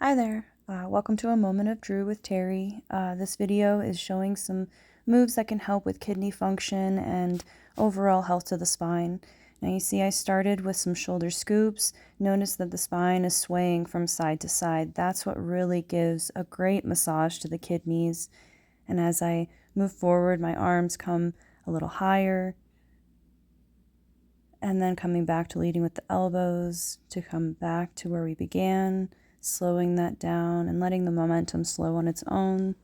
Hi there. Welcome to A Moment of Dru with Teri. This video is showing some moves that can help with kidney function and overall health to the spine. Now you see I started with some shoulder scoops. Notice that the spine is swaying from side to side. That's what really gives a great massage to the kidneys. And as I move forward, my arms come a little higher. And then coming back to leading with the elbows to come back to where we began, slowing that down and letting the momentum slow on its own.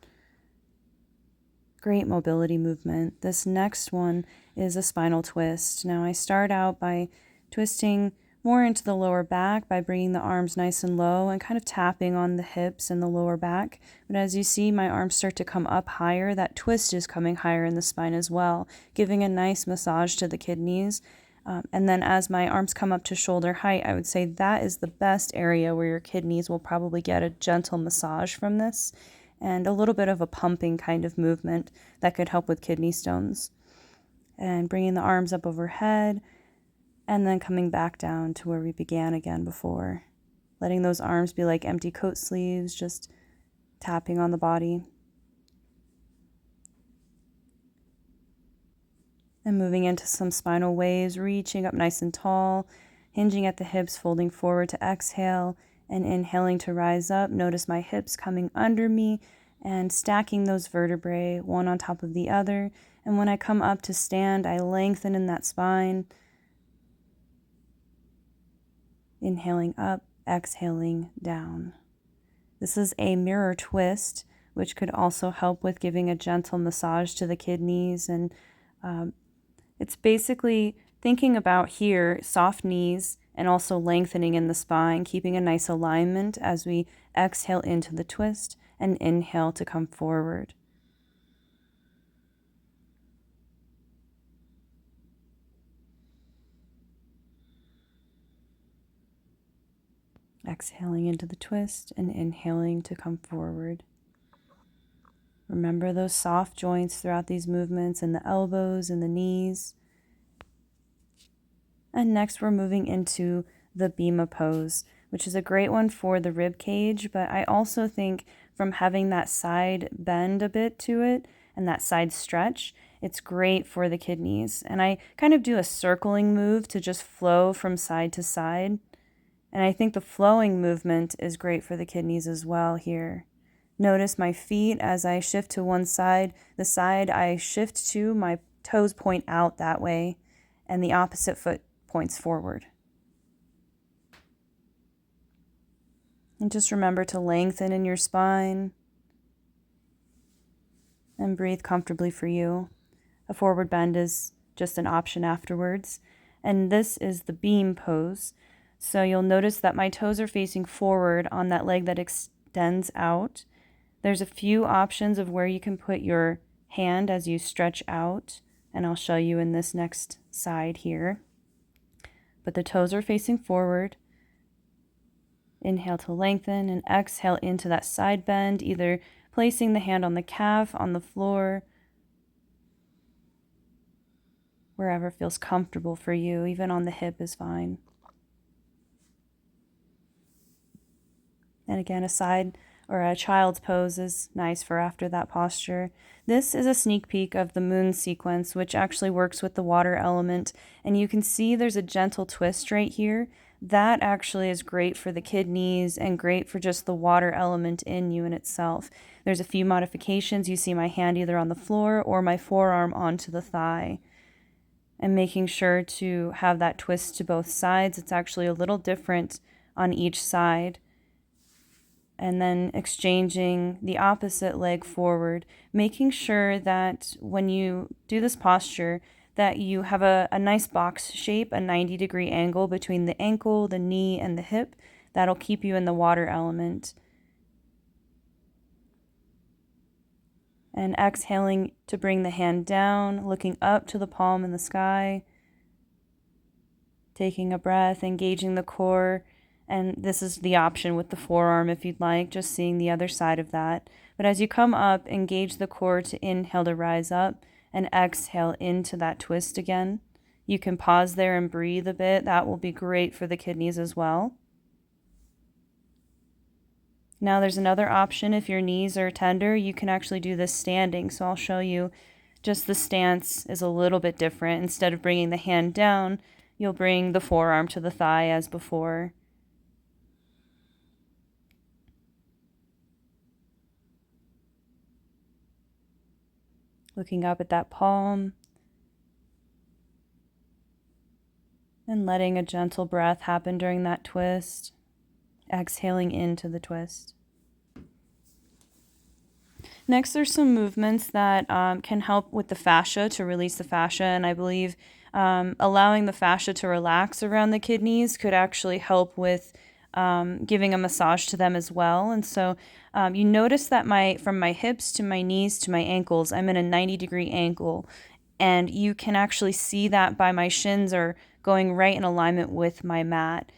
Great mobility movement. This next one is a spinal twist. Now I start out by twisting more into the lower back by bringing the arms nice and low and kind of tapping on the hips and the lower back. But as you see, my arms start to come up higher. That twist is coming higher in the spine as well, giving a nice massage to the kidneys. And then as my arms come up to shoulder height, I would say that is the best area where your kidneys will probably get a gentle massage from this and a little bit of a pumping kind of movement that could help with kidney stones. And bringing the arms up overhead and then coming back down to where we began again before. Letting those arms be like empty coat sleeves, just tapping on the body. And moving into some spinal waves, reaching up nice and tall, hinging at the hips, folding forward to exhale, and inhaling to rise up. Notice my hips coming under me and stacking those vertebrae, one on top of the other. And when I come up to stand, I lengthen in that spine. Inhaling up, exhaling down. This is a mirror twist, which could also help with giving a gentle massage to the kidneys. And it's basically thinking about here, soft knees, and also lengthening in the spine, keeping a nice alignment as we exhale into the twist and inhale to come forward. Exhaling into the twist and inhaling to come forward. Remember those soft joints throughout these movements in the elbows and the knees. And next we're moving into the Bhima pose, which is a great one for the rib cage, but I also think from having that side bend a bit to it and that side stretch, it's great for the kidneys. And I kind of do a circling move to just flow from side to side. And I think the flowing movement is great for the kidneys as well here. Notice my feet as I shift to one side. The side I shift to, my toes point out that way, and the opposite foot points forward. And just remember to lengthen in your spine and breathe comfortably for you. A forward bend is just an option afterwards. And this is the beam pose. So you'll notice that my toes are facing forward on that leg that extends out. There's a few options of where you can put your hand as you stretch out, and I'll show you in this next side here. But the toes are facing forward. Inhale to lengthen and exhale into that side bend, either placing the hand on the calf, on the floor, wherever feels comfortable for you, even on the hip is fine. And again, a side or a child's pose is nice for after that posture. This is a sneak peek of the moon sequence, which actually works with the water element. And you can see there's a gentle twist right here. That actually is great for the kidneys and great for just the water element in you in itself. There's a few modifications. You see my hand either on the floor or my forearm onto the thigh. And making sure to have that twist to both sides. It's actually a little different on each side. And then exchanging the opposite leg forward, making sure that when you do this posture, that you have a nice box shape, a 90-degree angle between the ankle, the knee, and the hip. That'll keep you in the water element. And exhaling to bring the hand down, looking up to the palm in the sky. Taking a breath, engaging the core. And this is the option with the forearm if you'd like, just seeing the other side of that. But as you come up, engage the core to inhale to rise up and exhale into that twist again. You can pause there and breathe a bit. That will be great for the kidneys as well. Now there's another option. If your knees are tender, you can actually do this standing. So I'll show you. Just the stance is a little bit different. Instead of bringing the hand down, you'll bring the forearm to the thigh as before. Looking up at that palm and letting a gentle breath happen during that twist. Exhaling into the twist. Next, there's some movements that can help with the fascia to release the fascia, and I believe allowing the fascia to relax around the kidneys could actually help with giving a massage to them as well. And so you notice that from my hips to my knees to my ankles, I'm in a 90-degree angle, and you can actually see that by my shins are going right in alignment with my mat.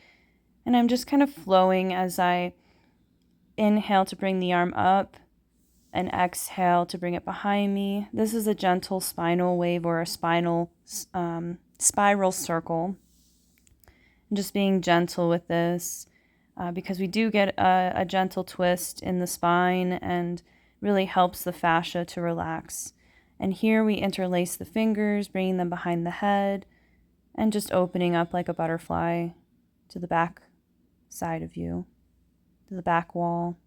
And I'm just kind of flowing as I inhale to bring the arm up and exhale to bring it behind me. This is a gentle spinal wave or a spinal spiral circle. And just being gentle with this because we do get a gentle twist in the spine and really helps the fascia to relax. And here we interlace the fingers, bringing them behind the head and just opening up like a butterfly to the back side of you, to the back wall.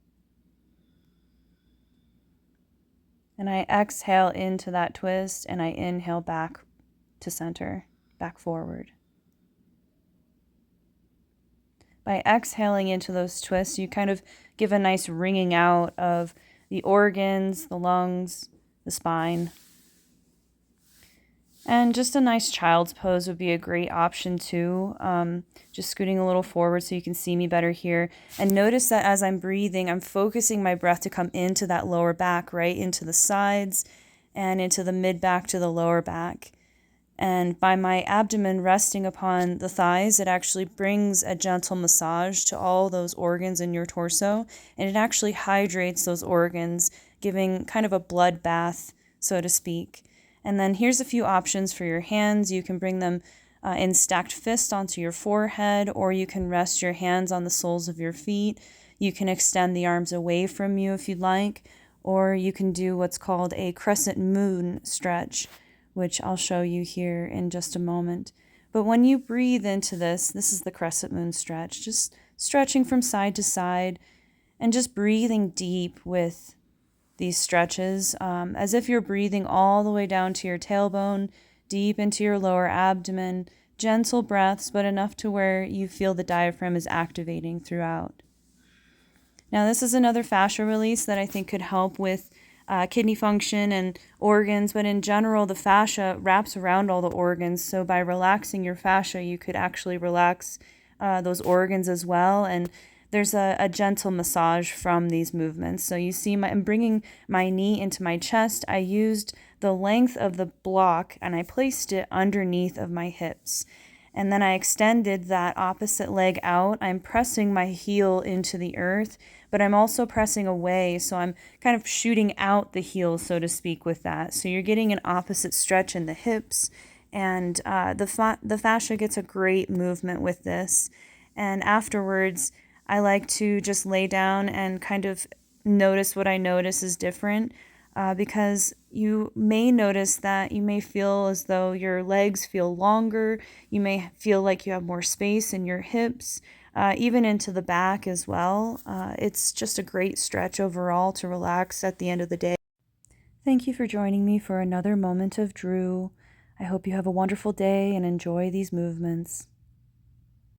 And I exhale into that twist and I inhale back to center, back forward. By exhaling into those twists, you kind of give a nice wringing out of the organs, the lungs, the spine. And just a nice child's pose would be a great option too. Just scooting a little forward so you can see me better here. And notice that as I'm breathing, I'm focusing my breath to come into that lower back, right? Into the sides and into the mid back to the lower back. And by my abdomen resting upon the thighs, it actually brings a gentle massage to all those organs in your torso. And it actually hydrates those organs, giving kind of a blood bath, so to speak. And then here's a few options for your hands. You can bring them in stacked fists onto your forehead, or you can rest your hands on the soles of your feet. You can extend the arms away from you if you'd like, or you can do what's called a crescent moon stretch, which I'll show you here in just a moment. But when you breathe into this is the crescent moon stretch, just stretching from side to side and just breathing deep with these stretches, as if you're breathing all the way down to your tailbone, deep into your lower abdomen, gentle breaths, but enough to where you feel the diaphragm is activating throughout. Now, this is another fascia release that I think could help with kidney function and organs, but in general, the fascia wraps around all the organs. So by relaxing your fascia, you could actually relax those organs as well. And there's a gentle massage from these movements. So you see I'm bringing my knee into my chest. I used the length of the block and I placed it underneath of my hips. And then I extended that opposite leg out. I'm pressing my heel into the earth, but I'm also pressing away. So I'm kind of shooting out the heel, so to speak, with that. So you're getting an opposite stretch in the hips. And the fascia gets a great movement with this. And afterwards, I like to just lay down and kind of notice what I notice is different because you may notice that you may feel as though your legs feel longer. You may feel like you have more space in your hips, even into the back as well. It's just a great stretch overall to relax at the end of the day. Thank you for joining me for another moment of Dru. I hope you have a wonderful day and enjoy these movements.